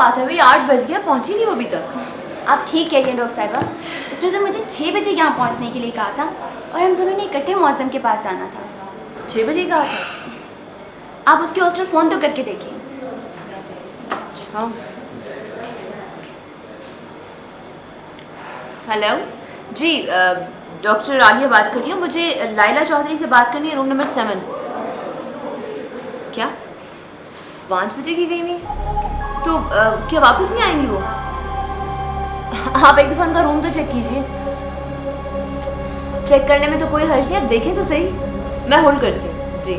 बात है भाई, 8 बज गया, पहुंची नहीं वो अभी तक। आप ठीक कह रही हैं डॉक्टर साहिबा, उसने तो मुझे 6 बजे यहाँ पहुँचने के लिए कहा था और हम दोनों ने इकट्ठे मौसम के पास आना था। 6 बजे कहा था? आप उसके हॉस्टल फ़ोन तो करके देखिए। अच्छा, हेलो जी, डॉक्टर आलिया बात कर रही हूँ। मुझे लाइला चौधरी से बात करनी है, रूम नंबर 7। क्या 5 बजे की गई हुई? तो क्या वापस नहीं आएंगी वो? आप एक दफ़ा उनका रूम तो चेक कीजिए। चेक करने में तो कोई हर्ज नहीं, आप देखें तो सही। मैं होल्ड करती हूँ जी।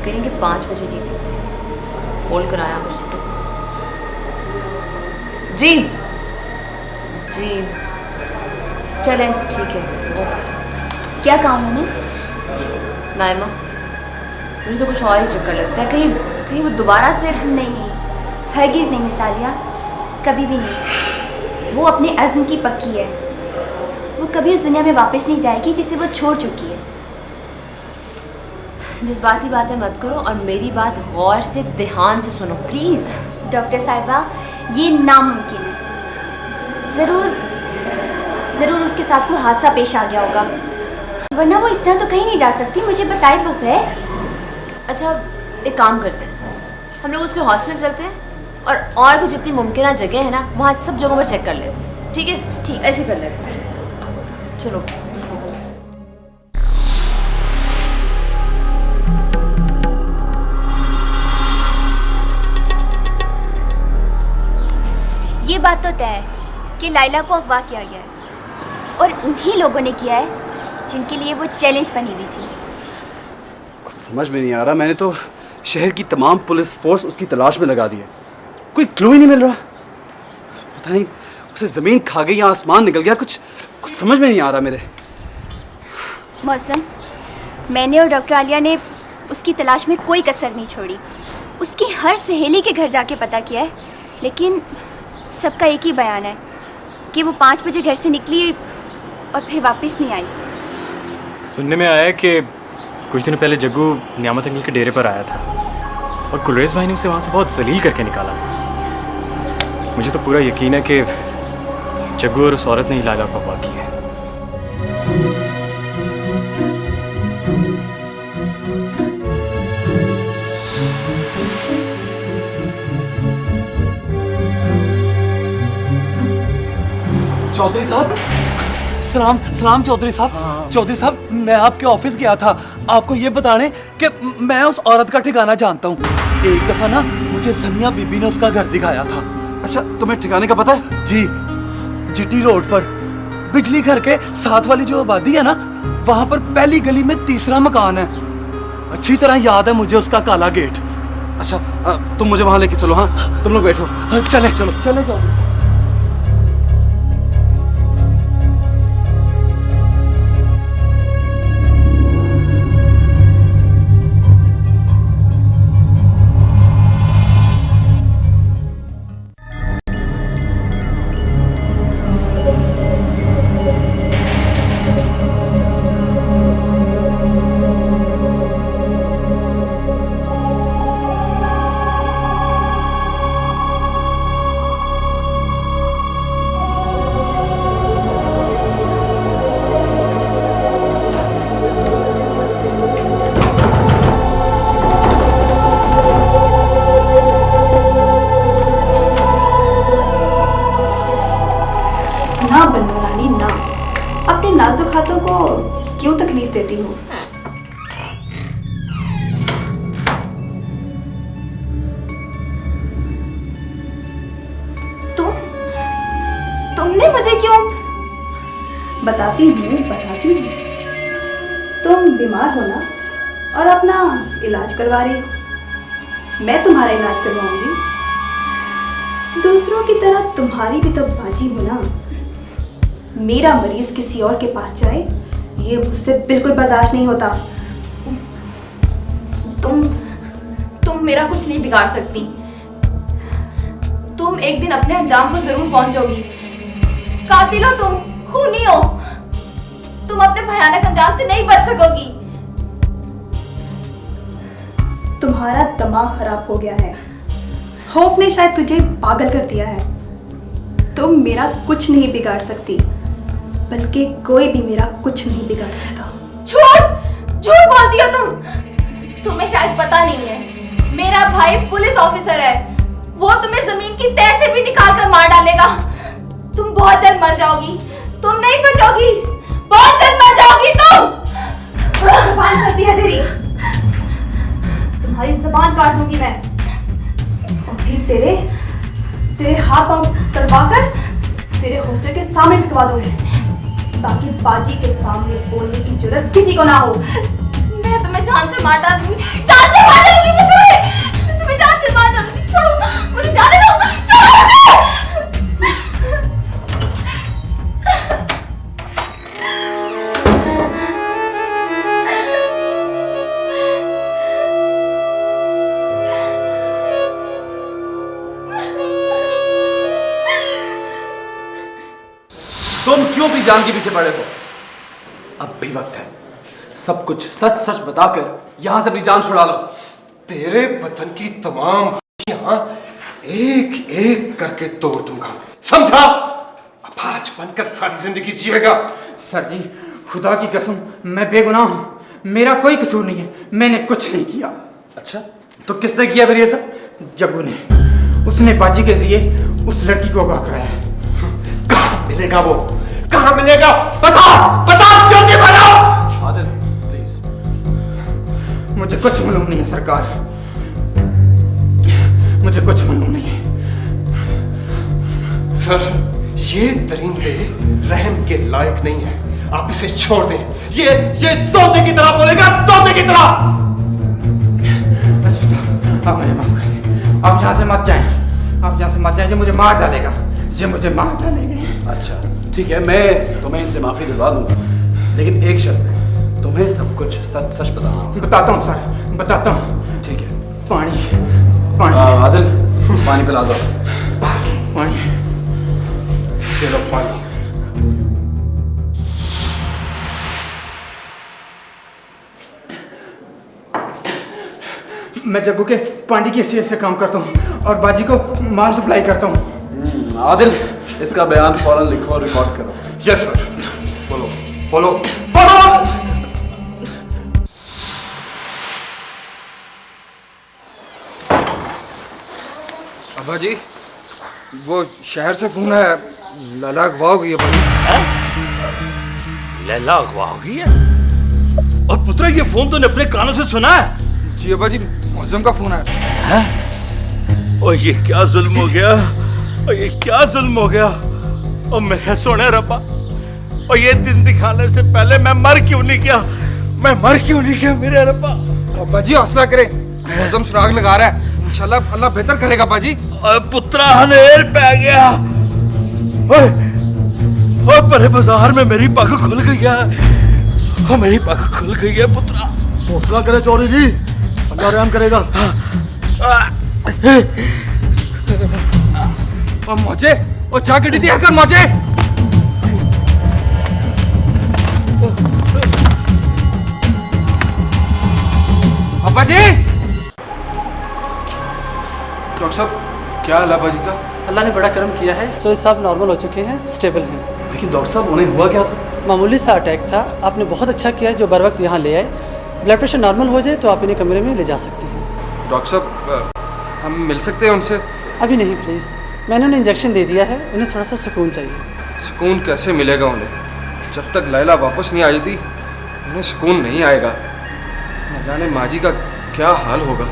करेंगे 5 बजे की गई, होल्ड कराया मुझे जी। जी चलें, ठीक है, ओके। क्या कहा उन्होंने? नाइमा, मुझे तो कुछ और ही चक्कर लगता है, कहीं वो दोबारा से। नहीं, हरगिज़ नहीं मिस आलिया, कभी भी नहीं। वो अपने अज़्म की पक्की है, वो कभी उस दुनिया में वापस नहीं जाएगी जिसे वो छोड़ चुकी है। जिस बात ही बातें मत करो और मेरी बात गौर से ध्यान से सुनो प्लीज़। डॉक्टर साहिबा, ये नामुमकिन है। ज़रूर उसके साथ कोई हादसा पेश आ गया होगा, वरना वो इस तरह तो कहीं नहीं जा सकती, मुझे बताए बगैर। अच्छा, एक काम करते हैं, हम लोग उसके हॉस्टल चलते हैं और भी जितनी मुमकिन जगह है ना, वहाँ सब जगहों पर चेक कर लेते हैं। ठीक है? ठीक, ऐसे कर लेते हैं। चलो। ये बात तो तय है कि लाइला को अगवा किया गया है और उन्हीं लोगों ने किया है जिनके लिए वो चैलेंज बनी हुई थी। कुछ समझ में नहीं आ रहा, मैंने तो शहर की तमाम पुलिस फोर्स उसकी तलाश में लगा दी है, कोई क्लू ही नहीं मिल रहा। पता नहीं उसे ज़मीन खा गई या आसमान निकल गया, कुछ समझ में नहीं आ रहा मेरे। मौसम, मैंने और डॉक्टर आलिया ने उसकी तलाश में कोई कसर नहीं छोड़ी। उसकी हर सहेली के घर जाके पता किया है, लेकिन सबका एक ही बयान है कि वो 5 बजे घर से निकली और फिर वापस नहीं आई। सुनने में आया है कि कुछ दिन पहले जग्गू नियामत अंकल के डेरे पर आया था और कुलरेज भाई ने उसे वहाँ से बहुत जलील करके निकाला था। मुझे तो पूरा यकीन है कि जग्गू और उस औरत ने ही लाइला को अगवा किया है। चौधरी साहब, सलाम चौधरी साहब। चौधरी साहब, मैं आपके ऑफिस गया था आपको ये बताने कि मैं उस औरत का ठिकाना जानता हूँ। एक दफा ना मुझे सनिया बीबी ने उसका घर दिखाया था। अच्छा, तुम्हें ठिकाने का पता है? जी, जीटी रोड पर बिजली घर के साथ वाली जो आबादी है ना, वहाँ पर पहली गली में 3रा मकान है। अच्छी तरह याद है मुझे उसका काला गेट। अच्छा, तुम मुझे वहाँ लेके चलो। हाँ, तुम लोग बैठो। चले चौधरी। ना बन्नू रानी ना, अपने नाजुक हाथों को क्यों तकलीफ देती हो? तुमने मुझे क्यों? बताती हूँ। तुम बीमार हो ना और अपना इलाज करवा रही हो। मैं तुम्हारा इलाज करवाऊंगी। दूसरों की तरह तुम्हारी भी तो बाजी हो ना। मेरा मरीज किसी और के पास जाए, ये मुझसे बिल्कुल बर्दाश्त नहीं होता। तुम मेरा कुछ नहीं बिगाड़ सकती। तुम एक दिन अपने अंजाम को जरूर पहुंचोगी। कातिल हो तुम, खूनी हो। तुम अपने भयानक अंजाम से नहीं बच सकोगी। तुम्हारा दिमाग खराब हो गया है। खौफ ने शायद तुझे पागल कर दिया है। तुम मेरा कुछ नहीं बिगाड़ सकती, बल्कि कोई भी मेरा कुछ नहीं बिगाड़ सकता। झूठ झूठ बोलती हो तुम। तुम्हें शायद पता नहीं है, मेरा भाई पुलिस ऑफिसर है। वो तुम्हें जमीन की तह से भी निकाल कर मार डालेगा। तुम बहुत जल्द मर जाओगी, तुम नहीं बचोगी, बहुत जल्द मर जाओगी तुम। जुबान चलती है तेरी, तुम्हारी जुबान काट दूंगी मैं। और फिर तेरे हाथ पांव तड़वाकर तेरे हॉस्टल के सामने टिकवा दूंगी, ताकि बाजी के सामने बोलने की जरूरत किसी को ना हो। मैं तुम्हें जान से मार डालूंगी, जान से मार डालूंगी मैं तुम्हें जान से मार डालूंगी। छोड़ो मुझे, जाने दो, छोड़ो मुझे। तुम क्यों भी जान के पीछे पड़े हो? अब भी वक्त है, सब कुछ सच सच बताकर यहां से अपनी जान छुड़ा लो। तेरे बदन की तमाम हड्डियां एक एक करके तोड़ दूंगा, समझा? अपाच बनकर सारी जिंदगी जिएगा। सर जी, खुदा की कसम मैं बेगुनाह हूँ, मेरा कोई कसूर नहीं है, मैंने कुछ नहीं किया। अच्छा, तो किसने किया फिर ये सब? जग्गू ने, उसने बाजी के जरिए उस लड़की को अगवा कराया है। कहाँ मिलेगा वो? कहाँ मिलेगा? बता, बता, जल्दी बताओ। आदिल, प्लीज। मुझे कुछ मालूम नहीं है सरकार, मुझे कुछ मालूम नहीं है। सर, ये दरिंदे रहम के लायक नहीं है, आप इसे छोड़ दें। ये तोते की तरह बोलेगा, तोते की तरह। एसपी साहब, आप मुझे माफ कर दें, आप यहाँ से मत जाएं, आप यहाँ से मत जाएं, ये मुझे मार डालेगा, ये मुझे मार डालेगा। अच्छा ठीक है, मैं तुम्हें इनसे माफी दिलवा दूंगा, लेकिन एक शर्त है, तुम्हें सब कुछ सच सच बताना होगा। बताता हूँ सर, बताता हूँ। ठीक है। पानी, पानी। आदिल, पानी पिला दो। पानी, चलो पानी। मैं जग्गू के पांडी की हैसियत से काम करता हूँ और बाजी को माल सप्लाई करता हूँ। आदिल, इसका बयान फौरन लिखो और रिकॉर्ड करो। Yes sir. बोलो, बोलो, बोलो। अब्बा जी, वो शहर से फोन है, लैला अगवा हो गई है। लैला अगवा हो गई है? और पुत्रा, ये फोन तूने अपने कानों से सुना है? जी अब्बा जी, मौजम का फोन है। और ये क्या जुल्म हो गया, और ये क्या जुल्म हो गया। और मैं सोने रब्बा, और ये दिन दिखाने से पहले मैं मर क्यों नहीं गया, मैं मर क्यों नहीं गया मेरे रब्बा। अब्बा जी हौसला करें, मौजम सुराग लगा रहा है, इंशाल्लाह अल्लाह बेहतर करेगा अब्बा जी। पुत्रा हनेर पै गया, और बड़े बाजार में मेरी पग खुल गई है, और मेरी पग खुल गई है पुत्रा। हौसला करे चौधरी जी, अल्लाह रहम करेगा। और मौजे, और चाय गड्डी तैयार कर मौजे। अब्बा जी। डॉक्टर साहब, क्या हाल है अब्बा जी का? अल्लाह ने बड़ा करम किया है, चौधरी साहब नॉर्मल हो चुके हैं, स्टेबल हैं। लेकिन डॉक्टर साहब, उन्हें हुआ क्या था? मामूली सा अटैक था, आपने बहुत अच्छा किया जो बर वक्त यहाँ ले आए। ब्लड प्रेशर नॉर्मल हो जाए तो आप इन्हें कमरे में ले जा सकते हैं। डॉक्टर साहब, हम मिल सकते हैं उनसे? अभी नहीं प्लीज़, मैंने उन्हें इंजेक्शन दे दिया है, उन्हें थोड़ा सा सुकून चाहिए। सुकून कैसे मिलेगा उन्हें? जब तक लैला वापस नहीं आ जाती उन्हें सुकून नहीं आएगा। न जाने माँ जी का क्या हाल होगा।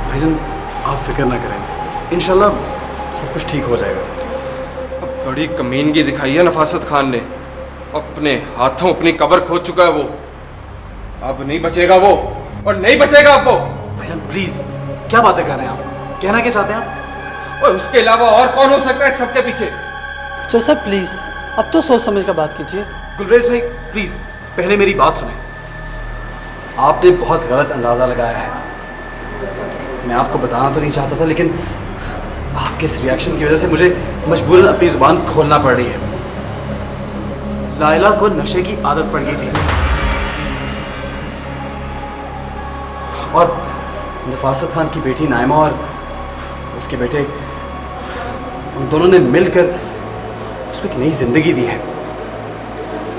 भाईजान, आप फिक्र ना करें, इंशाल्लाह सब कुछ ठीक हो जाएगा। अब बड़ी कमीनगी दिखाई है नफासत खान ने, अपने हाथों अपनी कब्र खोद चुका है वो। अब नहीं बचेगा वो, और नहीं बचेगा अब वो। भाईजान प्लीज, क्या बातें कर रहे हैं आप? कहना क्या चाहते हैं आप? और उसके अलावा और कौन हो सकता है सबके पीछे? चौधरी साहब प्लीज़, अब तो सोच समझ कर बात कीजिए। गुलरेज भाई प्लीज, पहले मेरी बात सुने। आपने बहुत गलत अंदाजा लगाया है। मैं आपको बताना तो नहीं चाहता था, लेकिन आपके इस रिएक्शन की वजह से मुझे मजबूरन अपनी जुबान खोलना पड़ रही है। लायला को नशे की आदत पड़ गई थी, और नफासत खान की बेटी नाइमा और उसके बेटे उन दोनों ने मिलकर उसको एक नई जिंदगी दी है।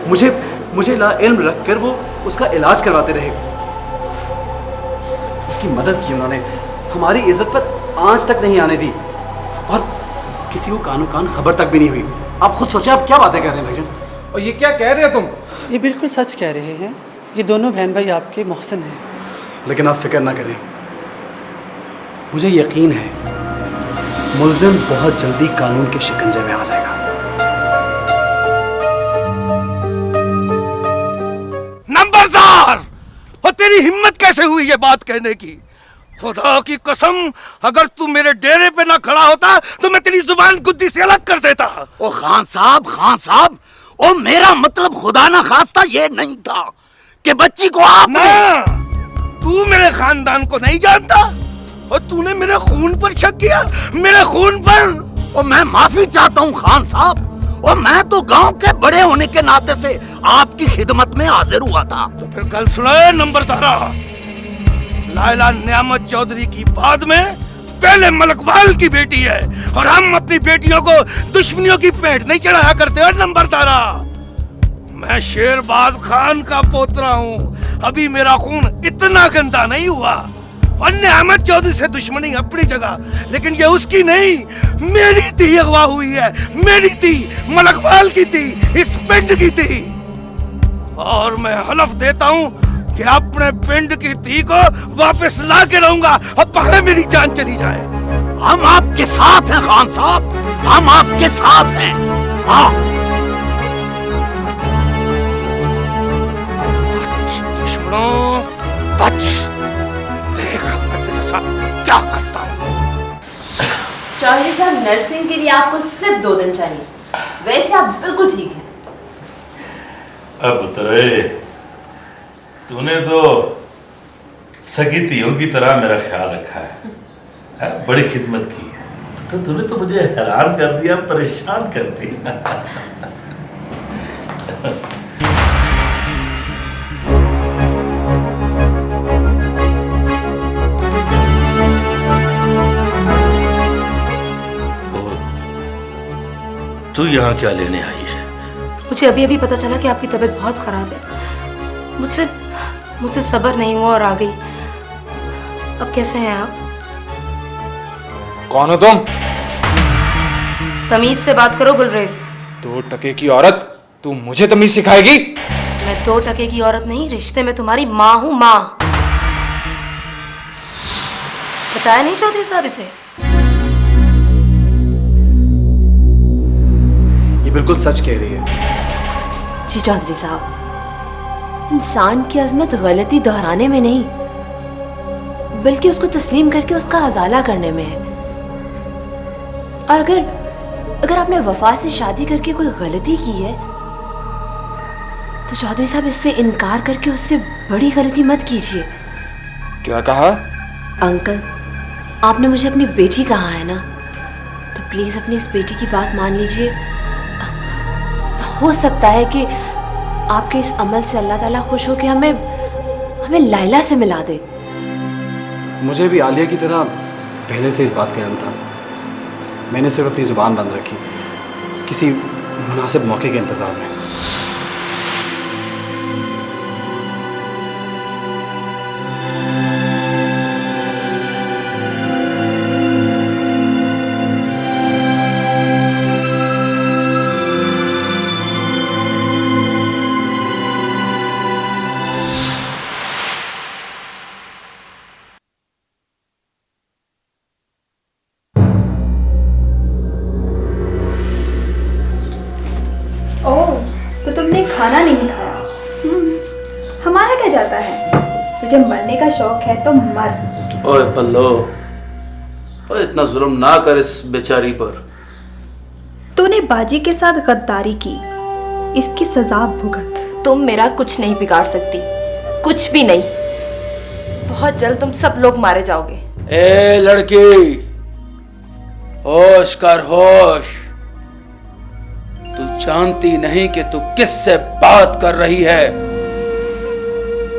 मुझे लाइल्म रखकर वो उसका इलाज करवाते रहे, उसकी मदद की उन्होंने, हमारी इज्जत पर आंच तक नहीं आने दी और किसी को कानो कान खबर तक भी नहीं हुई। आप खुद सोचें आप क्या बातें कर रहे हैं भाईजान। और ये क्या कह रहे हो तुम? ये बिल्कुल सच कह रहे हैं, ये दोनों बहन भाई आपके मुहसिन हैं। लेकिन आप फिक्र ना करें, मुझे यकीन है मुलजिम बहुत जल्दी कानून के शिकंजे में आ जाएगा। नंबरदार, और तेरी हिम्मत कैसे हुई ये बात कहने की? खुदा की कसम, अगर तू मेरे डेरे पे ना खड़ा होता तो मैं तेरी जुबान गुद्दी से अलग कर देता। ओ खान साहब, ओ मेरा मतलब खुदा ना खास्ता ये नहीं था कि बच्ची को आप ना, तू मेरे खानदान को नहीं जानता और तूने मेरे खून पर शक किया, मेरे खून पर। और मैं माफी चाहता हूँ खान साहब, और मैं तो गांव के बड़े होने के नाते से आपकी खिदमत में हाजिर हुआ था। तो फिर कल सुनाए नंबरदारा, लायला नियामत चौधरी की बाद में पहले मलकवाल की बेटी है और हम अपनी बेटियों को दुश्मनियों की पेट नहीं चढ़ाया करते। और नंबरदारा, मैं शेरबाज खान का पोतरा हूँ, अभी मेरा खून इतना गंदा नहीं हुआ। और नियामत चौधरी से दुश्मनी अपनी जगह, लेकिन ये उसकी नहीं, मेरी थी अगवा हुई है, मेरी थी, मलकवाल की थी, इस पिंड की थी। और मैं हलफ देता हूँ कि अपने पिंड की थी को वापस ला के रहूंगा, अब पहले मेरी जान चली जाए। हम आपके साथ हैं खान साहब, हम आपके साथ हैं। हाँ, दुश्मनों बच, देख मैं तेरे साथ क्या करता हूँ। चौधरी साहब, नर्सिंग के लिए आपको सिर्फ 2 दिन चाहिए, वैसे आप बिल्कुल ठीक हैं। अब उतरे, तूने तो सगी तियों की तरह मेरा ख्याल रखा है, बड़ी खिदमत की है। तो तूने तो मुझे हैरान कर दिया, परेशान कर दिया। तू यहाँ क्या लेने आई है? मुझे अभी अभी पता चला कि आपकी तबीयत बहुत खराब है। मुझसे सब्र नहीं हुआ और आ गई। अब कैसे हैं आप? कौन हो तुम? तमीज से बात करो गुलरेज। 2 टके की औरत, तू मुझे तमीज सिखाएगी? मैं 2 टके की औरत नहीं, रिश्ते में तुम्हारी माँ हूँ, माँ। बताया नहीं चौधरी साहब इसे? ये बिल्कुल सच कह रही है। जी चौधरी साहब, इंसान की अजमत गलती दोहराने में नहीं, बल्कि उसको तस्लीम करके उसका अजाला करने में है। और अगर आपने वफा से शादी करके कोई गलती की है तो चौधरी साहब इससे इनकार करके उससे बड़ी गलती मत कीजिए। क्या कहा? अंकल, आपने मुझे अपनी बेटी कहा है ना, तो प्लीज अपनी इस बेटी की बात मान लीजिए। हो सकता है कि आपके इस अमल से अल्लाह ताला खुश हो कि हमें लायला से मिला दे। मुझे भी आलिया की तरह पहले से इस बात का इल्म था। मैंने सिर्फ अपनी ज़ुबान बंद रखी, किसी मुनासिब मौके के इंतज़ार में। तो तुमने खाना नहीं खाया? हमारा क्या जाता है, तुझे मरने का शौक है तो मर। ओए पल्लो, ओए इतना जुल्म ना कर इस बेचारी पर। तूने बाजी के साथ गद्दारी की, इसकी सजा भुगत। तुम मेरा कुछ नहीं बिगाड़ सकती, कुछ भी नहीं। बहुत जल्द तुम सब लोग मारे जाओगे। ए लड़की, होश कर होश। तू जानती नहीं कि तू किससे बात कर रही है?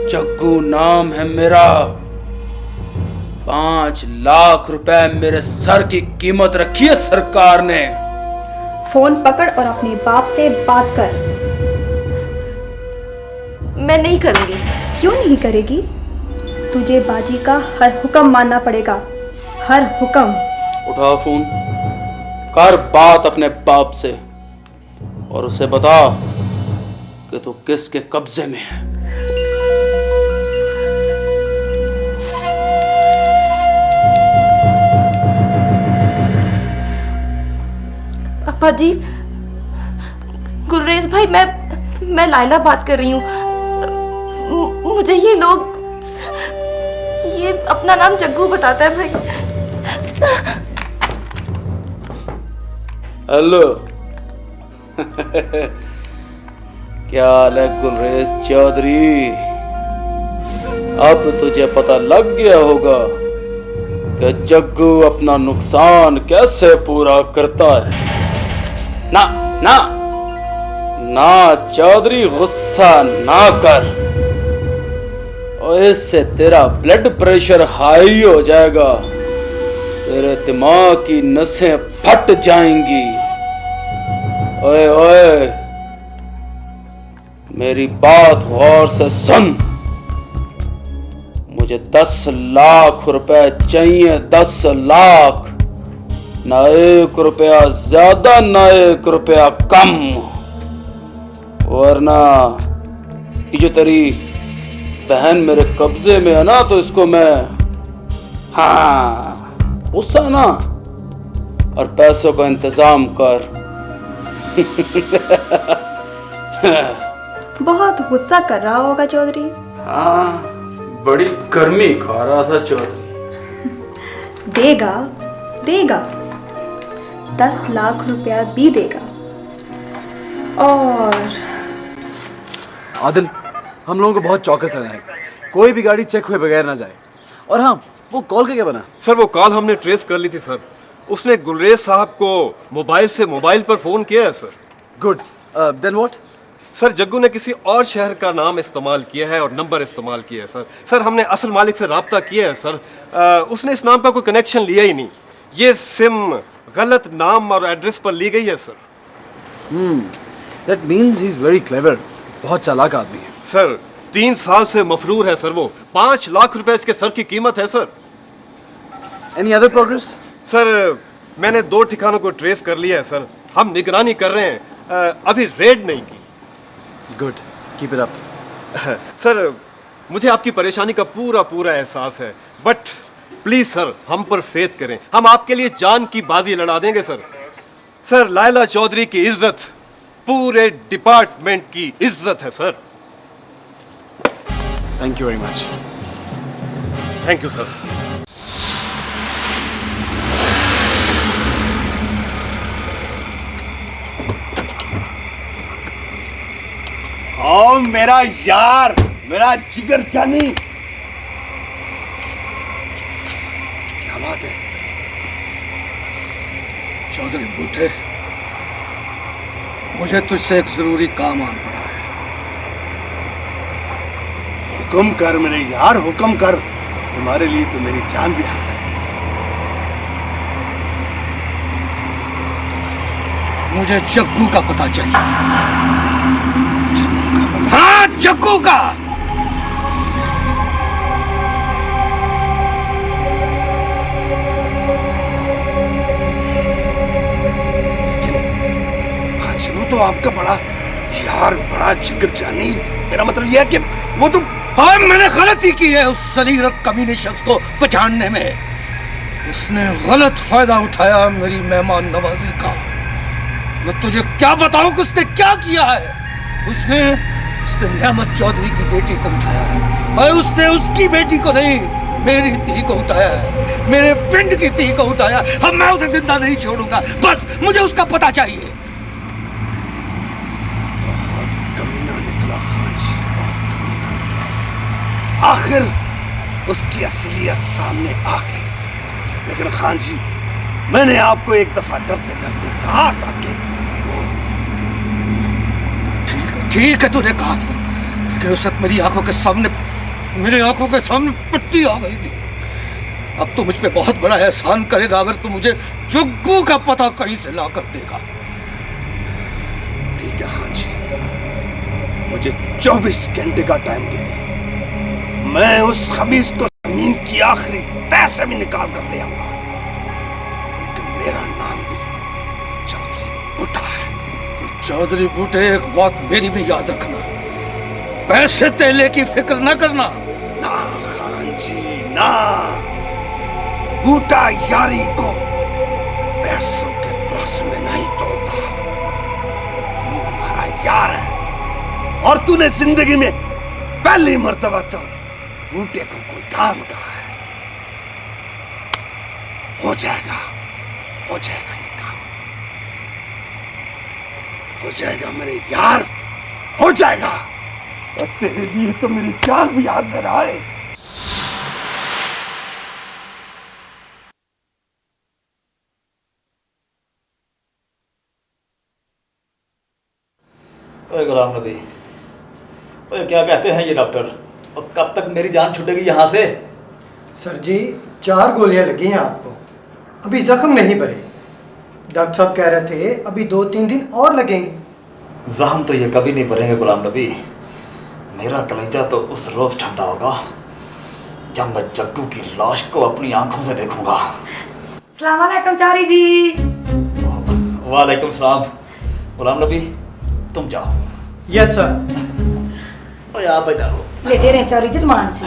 जग्गू नाम है मेरा, 5 लाख रुपए मेरे सर की कीमत रखी है सरकार ने। फोन पकड़ और अपने बाप से बात कर। मैं नहीं करूंगी। क्यों नहीं करेगी? तुझे बाजी का हर हुक्म मानना पड़ेगा, हर हुक्म। उठा फोन, कर बात अपने बाप से और उसे बता कि तू किसके कब्जे में है। पापा जी, गुलरेज भाई, मैं लाइला बात कर रही हूँ। मुझे ये अपना नाम जग्गू बताता है भाई। हेलो क्या हाल है गुलरेज चौधरी? अब तुझे पता लग गया होगा कि जग्गू अपना नुकसान कैसे पूरा करता है। ना ना ना चौधरी, गुस्सा ना कर, और इससे तेरा ब्लड प्रेशर हाई हो जाएगा, तेरे दिमाग की नसें फट जाएंगी। ओए ओए, मेरी बात गौर से सुन। मुझे 10 लाख रुपए चाहिए, 10 लाख, ना 1 रुपया ज्यादा ना 1 रुपया कम, वरना ये जो तेरी बहन मेरे कब्जे में है ना, तो इसको मैं, हाँ, गुस्सा ना, और पैसों का इंतजाम कर। बहुत गुस्सा कर रहा होगा चौधरी। हाँ, बड़ी गर्मी खा रहा था चौधरी। देगा देगा, 10 लाख रुपया भी देगा। और आदिल, हम लोगों को बहुत चौकस रहना है, कोई भी गाड़ी चेक हुए बगैर ना जाए। और हाँ, वो कॉल का क्या बना? सर वो कॉल हमने ट्रेस कर ली थी सर। उसने गुलरेज साहब को मोबाइल से मोबाइल पर फोन किया है sir. Good, then what? Sir Jaggu ने किसी और शहर का नाम इस्तेमाल किया है और नंबर इस्तेमाल किया है सर। सर हमने असल मालिक से राब्ता किया है सर। उसने इस नाम का कोई कनेक्शन लिया ही नहीं। ये सिम गलत नाम और एड्रेस पर ली गई है sir. That means he is very clever, बहुत चालाक आदमी है। सर 3 साल से मफरूर है सर वो। 5 लाख रुपए इसके सर की कीमत है sir. Any other progress? Sir मैंने 2 ठिकानों को ट्रेस कर लिया है सर। हम निगरानी कर रहे हैं, अभी रेड नहीं की। Good, keep it up. Sir मुझे आपकी परेशानी का पूरा एहसास है, बट प्लीज सर हम पर फेथ करें। हम आपके लिए जान की बाजी लड़ा देंगे सर। सर लायला चौधरी की इज्जत पूरे डिपार्टमेंट की इज्जत है sir. Thank you very much. Thank you sir. ओ मेरा यार, मेरा जिगर जानी, क्या बात है? चौधरी बूटे, मुझे तुझसे एक जरूरी काम आन पड़ा है। हुक्म कर मेरे यार, हुक्म कर। तुम्हारे लिए तो मेरी जान भी हासिल है। मुझे जग्गू का पता चाहिए। हाँ, जग्गू का। लेकिन हाजिमो तो आपका बड़ा यार, बड़ा जिगर जानी। मेरा मतलब यह है कि वो तो, हाँ, मैंने गलती की है उस सलीर और कमीने शख्स को पहचानने में। उसने गलत फायदा उठाया मेरी मेहमान नवाजी का। मैं तुझे क्या बताऊं कि उसने क्या किया है। उसने नियामत चौधरी की बेटी को उठाया है, और उसने उसकी बेटी को नहीं, मेरी धी को उठाया है, मेरे पिंड की धी को उठाया। अब मैं उसे जिंदा नहीं छोड़ूंगा, बस मुझे उसका पता चाहिए। बहुत कमीना निकला खान जी, बहुत कमीना निकला। आखिर उसकी असलियत सामने आ गई। लेकिन खान जी, मैंने आपको एक दफा डरते डरते कहा था कि ठीक है, तूने कहा था, लेकिन उस वक्त मेरी आंखों के सामने पट्टी आ गई थी। अब तू मुझ पे बहुत बड़ा एहसान करेगा अगर तू मुझे जुग्गू का पता कहीं से ला कर देगा। ठीक है खान जी, मुझे 24 घंटे का टाइम दे दे। मैं उस खबीस को जमीन की आखिरी तह से भी निकाल कर ले आऊंगा। लेकिन मेरा नाम भी चौधरी बूटा है। तो चौधरी बूटे, एक बात मेरी भी याद रखना, पैसे तेले की फिक्र न करना। ना खान जी ना, बूटा यारी को पैसों के त्रासू में नहीं तोलता। तू हमारा यार है और तूने जिंदगी में पहली मर्तबा तो बूटे को कोई काम कहा है। हो जाएगा ये काम, हो जाएगा मेरे यार, हो जाएगा। और तेरे लिए तो मेरी जान भी याद से रहा है। ओए गुलाम नबी, ओए क्या कहते हैं ये डॉक्टर, और कब तक मेरी जान छूटेगी यहाँ से? सर जी 4 गोलियां लगी हैं आपको, अभी जख्म नहीं भरे। डॉक्टर साहब कह रहे थे अभी 2-3 दिन और लगेंगे। जख्म तो ये कभी नहीं भरेंगे गुलाम नबी। मेरा कलेजा तो उस रोज़ ठंडा होगा जब मैं जग्गू की लाश को अपनी आंखों से देखूंगा। अस्सलाम वालेकुम चारी जी। वालेकुम सलाम। गुलाम नबी तुम जाओ। Yes sir. ओए आप इधर हो। लेटे रहे चौरी जी मान से।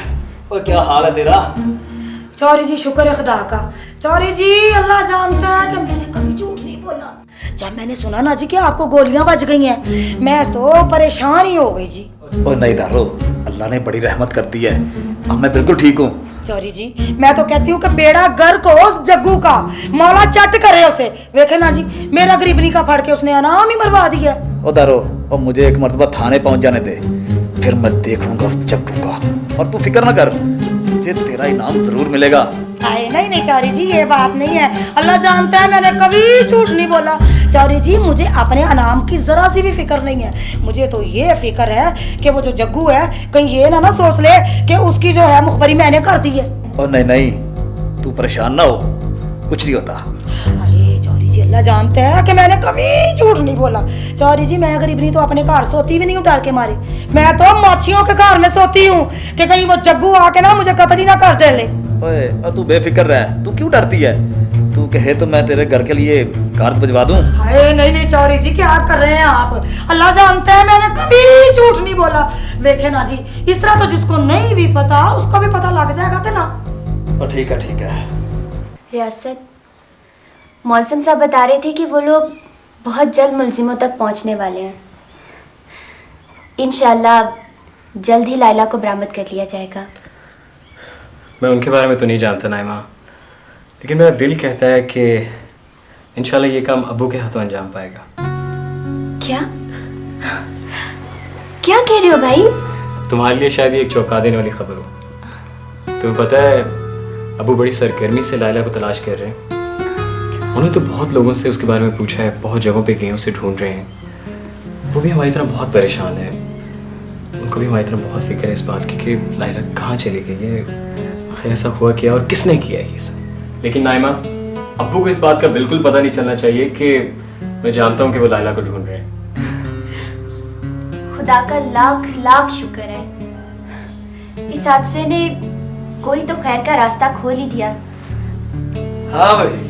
ओए क्या हाल है तेरा? चौरी जी शुक्र है खुदा का। चौरी जी अल्लाह जानता है कि मैंने कभी झूठ नहीं बोला। जब मैंने सुना ना जी कि आपको गोलियां बज गई हैं, मैं तो परेशान ही हो गई जी। ओए नहीं दारो, अल्लाह ने बड़ी रहमत कर दी है, अब मैं बिल्कुल ठीक हूँ। चौरी जी मैं तो कहती हूँ कि बेड़ा घर को उस जग्गू का मौला चट करे उसे। वेखे ना जी मेरा गरीबनी का फाड़ के उसने अनाम ही मरवा दिया। ओ दारो, और मुझे एक मर्तबा थाने पहुंच जाने दे, फिर मैं देखूंगा उस जग्गू का। और तू फिक्र ना कर, तुझे तेरा इनाम जरूर मिलेगा। आए नहीं चौरी जी ये बात नहीं है, अल्लाह जानता है मैंने कभी झूठ नहीं बोला। चौरी जी मुझे अपने अनाम की जरा सी भी फिक्र नहीं है। मुझे तो ये फिक्र है कि वो जो जग्गू है कहीं ये ना सोच ले कि उसकी जो है मुखबरी मैंने कर दी है। और नहीं, तू परेशान ना हो, कुछ नहीं होता। अरे चौरी जी अल्लाह जानता है कि मैंने कभी झूठ नहीं बोला। चौरी जी मैं गरीबनी तो अपने घर सोती भी नहीं हूँ डर के मारे। मैं तो माछियों के घर में सोती हूँ कि कहीं वो जग्गू आके ना मुझे कतल ही ना कर डाले। ओए तू बेफिक्र रह, तू क्यों डरती है? तू कहे तो मैं तेरे घर के लिए कार भिजवा दूं। हाय नहीं चौरी जी क्या कर रहे हैं आप? अल्लाह जानता है मैंने कभी झूठ नहीं बोला। देखे ना जी इस तरह तो जिसको नहीं भी पता उसको भी पता लग जाएगा कि ना। और ठीक है। रियासत, मौसम साहब बता रहे थे कि वो लोग बहुत जल्द मुलजिमों तक पहुंचने वाले हैं। इंशाल्लाह जल्द ही लाइला को बरामद कर लिया जाएगा। मैं उनके बारे में तो नहीं जानता नाइमा, लेकिन मेरा दिल कहता है कि इंशाल्लाह ये काम अब्बू के हाथों अंजाम पाएगा। क्या क्या कह रहे हो भाई? तुम्हारे लिए शायद ये एक चौंका देने वाली खबर हो। तुम्हें पता है अब्बू बड़ी सरगर्मी से लाइला को तलाश कर रहे हैं। उन्होंने तो बहुत लोगों से उसके बारे में पूछा है, बहुत जगहों पे गए उसे ढूंढ रहे हैं। वो भी हमारी तरह बहुत परेशान है, उनको भी हमारी तरह बहुत फिक्र है इस बात की कि लाइला कहाँ चली गई है, आखिर ऐसा हुआ क्या और किसने किया है ये सब। लेकिन नाइमा अब्बू को इस बात का बिल्कुल पता नहीं चलना चाहिए कि मैं जानता हूँ कि वो लाइला को ढूंढ रहे हैं। खुदा का लाख लाख शुक्र है, इस हादसे ने कोई तो खैर का रास्ता खोल ही दिया। हाँ भाई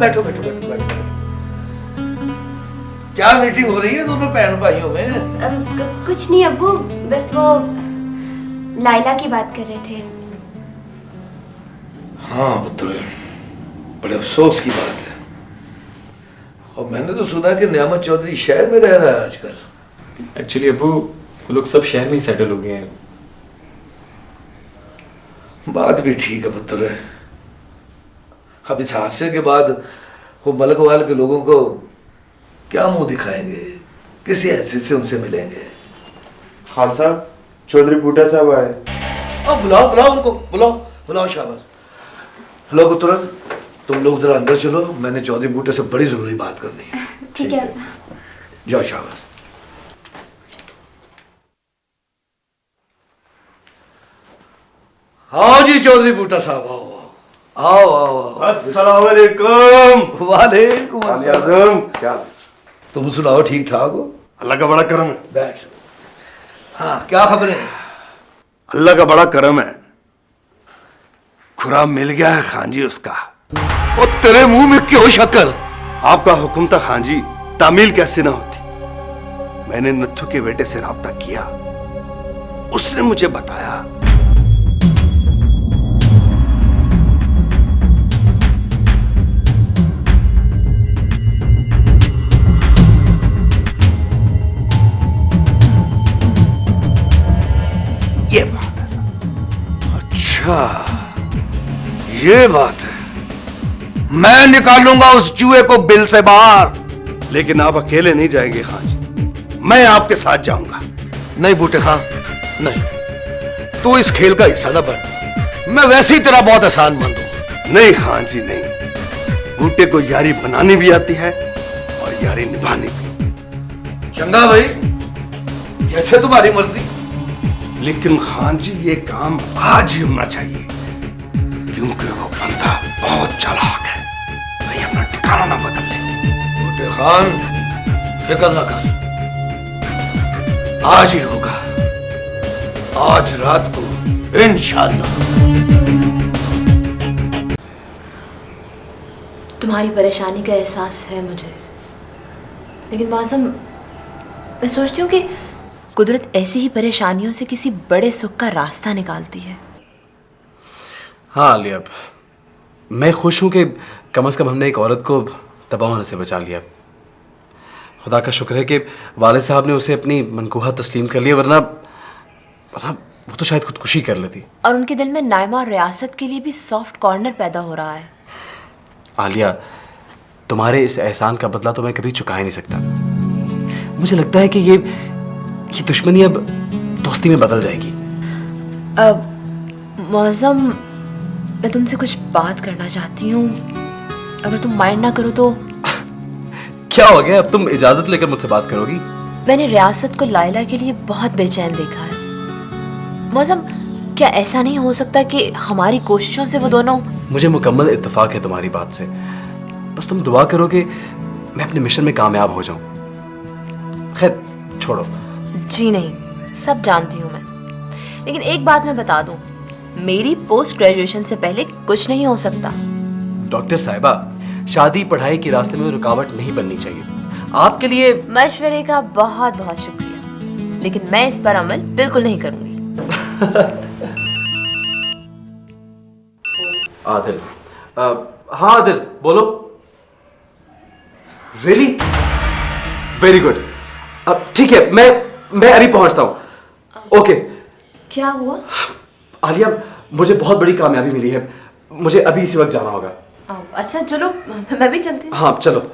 बैठो। क्या मीटिंग हो रही है दोनों बहन भाइयों में? कुछ नहीं अब्बू, बस वो लाइला की बात कर रहे थे। हाँ पुत्र, बड़े अफसोस की बात है। और मैंने तो सुना कि नियामत चौधरी शहर में रह रहा है आजकल। एक्चुअली अब्बू वो लोग सब शहर में ही सेटल हो गए हैं। बात भी ठीक है पुत्र। अब इस हादसे के बाद वो मलकवाल के लोगों को क्या मुंह दिखाएंगे, किसी हैसियत से उनसे मिलेंगे? खान साहब, चौधरी बूटा साहब आए। अब बुलाओ उनको, बुलाओ शाबाश। लो पुत्र, तुम लोग जरा अंदर चलो, मैंने चौधरी बूटे से बड़ी जरूरी बात करनी है। ठीक है। जाओ शाबाश। आओ जी चौधरी बूटा साहब, आओ। आओ आओ आओ। अस्सलाम वालेकुम। वालेकुम अस्सलाम। क्या तुम सुनाओ, ठीक ठाक हो? अल्लाह का बड़ा करम है। बैठ। हाँ, क्या खबरें? अल्लाह का बड़ा करम है, खुराम मिल गया है खान जी उसका। और तेरे मुंह में क्यों शक्कर? आपका हुक्म था खान जी, तामील कैसे ना होती। मैंने नत्थू के बेटे से राब्ता किया, उसने मुझे बताया ये बात है सर। अच्छा, ये बात है। मैं निकालूंगा उस चूहे को बिल से बाहर। लेकिन आप अकेले नहीं जाएंगे खान जी, मैं आपके साथ जाऊंगा। नहीं बूटे खां, नहीं, तू इस खेल का हिस्सा ना बन। मैं वैसे ही तेरा बहुत एहसानमंद हूं। नहीं खान जी नहीं, बूटे को यारी बनानी भी आती है और यारी निभानी भी। चंगा भाई, जैसे तुम्हारी मर्जी। लेकिन खान जी ये काम आज ही होना चाहिए, क्योंकि वो बंदा बहुत चालाक है, कहीं अपना ठिकाना ना बदल ले। बूटे खान, फिक्र न कर, आज ही होगा, आज रात को इंशाअल्लाह। तुम्हारी परेशानी का एहसास है मुझे, लेकिन मौसम, मैं सोचती हूँ कि कुदरत ऐसी ही परेशानियों से किसी बड़े सुख का रास्ता निकालती है। हाँ आलिया, मैं खुश हूँ कि कम से कम हमने एक औरत को तबाह होने से बचा लिया। खुदा का शुक्र है कि वालिद साहब ने उसे अपनी मनकूहा तस्लीम कर लिया, वरना वो तो शायद खुदकुशी कर लेती। और उनके दिल में नाइमा और रियासत के लिए भी सॉफ्ट कॉर्नर पैदा हो रहा है। आलिया, तुम्हारे इस एहसान का बदला तो मैं कभी चुका ही नहीं सकता। मुझे लगता है कि ये दुश्मनी अब दोस्ती में बदल जाएगी। मौसम, मैं तुमसे कुछ बात करना चाहती हूँ, अगर तुम माइंड ना करो तो। क्या हो गया, अब तुम इजाजत लेकर मुझसे बात करोगी? मैंने रियासत को लाइला के लिए बहुत बेचैन देखा है। मौसम, क्या ऐसा नहीं हो सकता कि हमारी कोशिशों से वो दोनों। मुझे मुकम्मल इत्तेफाक है तुम्हारी बात से, बस तुम दुआ करो कि मैं अपने मिशन में कामयाब हो जाऊं। खैर छोड़ो। जी नहीं, सब जानती हूँ मैं, लेकिन एक बात मैं बता दूं, मेरी पोस्ट ग्रेजुएशन से पहले कुछ नहीं हो सकता। डॉक्टर साहिबा, शादी पढ़ाई के रास्ते में रुकावट नहीं बननी चाहिए। आपके लिए मशवरे का बहुत बहुत शुक्रिया, लेकिन मैं इस पर अमल बिल्कुल नहीं करूंगी। आदिल, हाँ आदिल बोलो। रियली? Very good. अब ठीक है, मैं अभी पहुंचता हूं। ओके। क्या हुआ? आलिया, मुझे बहुत बड़ी कामयाबी मिली है, मुझे अभी इसी वक्त जाना होगा। अच्छा चलो, मैं भी चलती हूँ। हाँ चलो।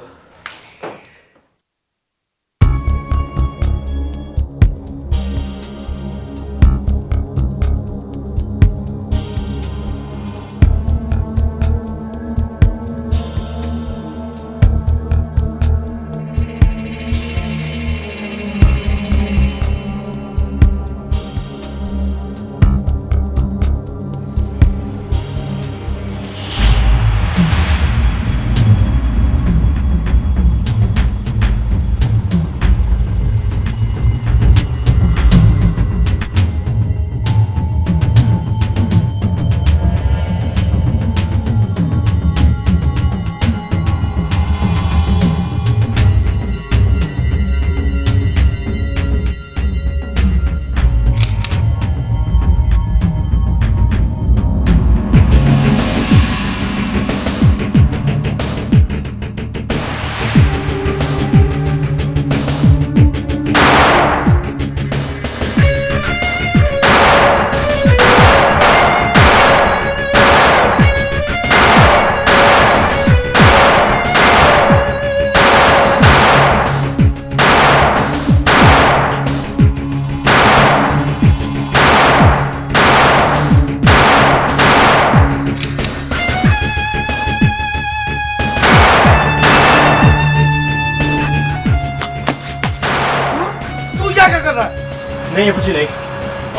नहीं है कुछ नहीं,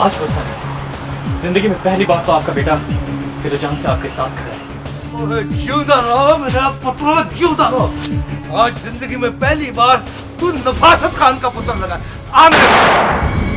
आज गुस्सा नहीं। जिंदगी में पहली बार तो आपका बेटा दिल जान से आपके साथ खड़ा है। जिंदा रहो मेरा पुत्र, जिंदा रहो। आज जिंदगी में पहली बार तू नफासत खान का पुत्र लगा। आ मेरे साथ।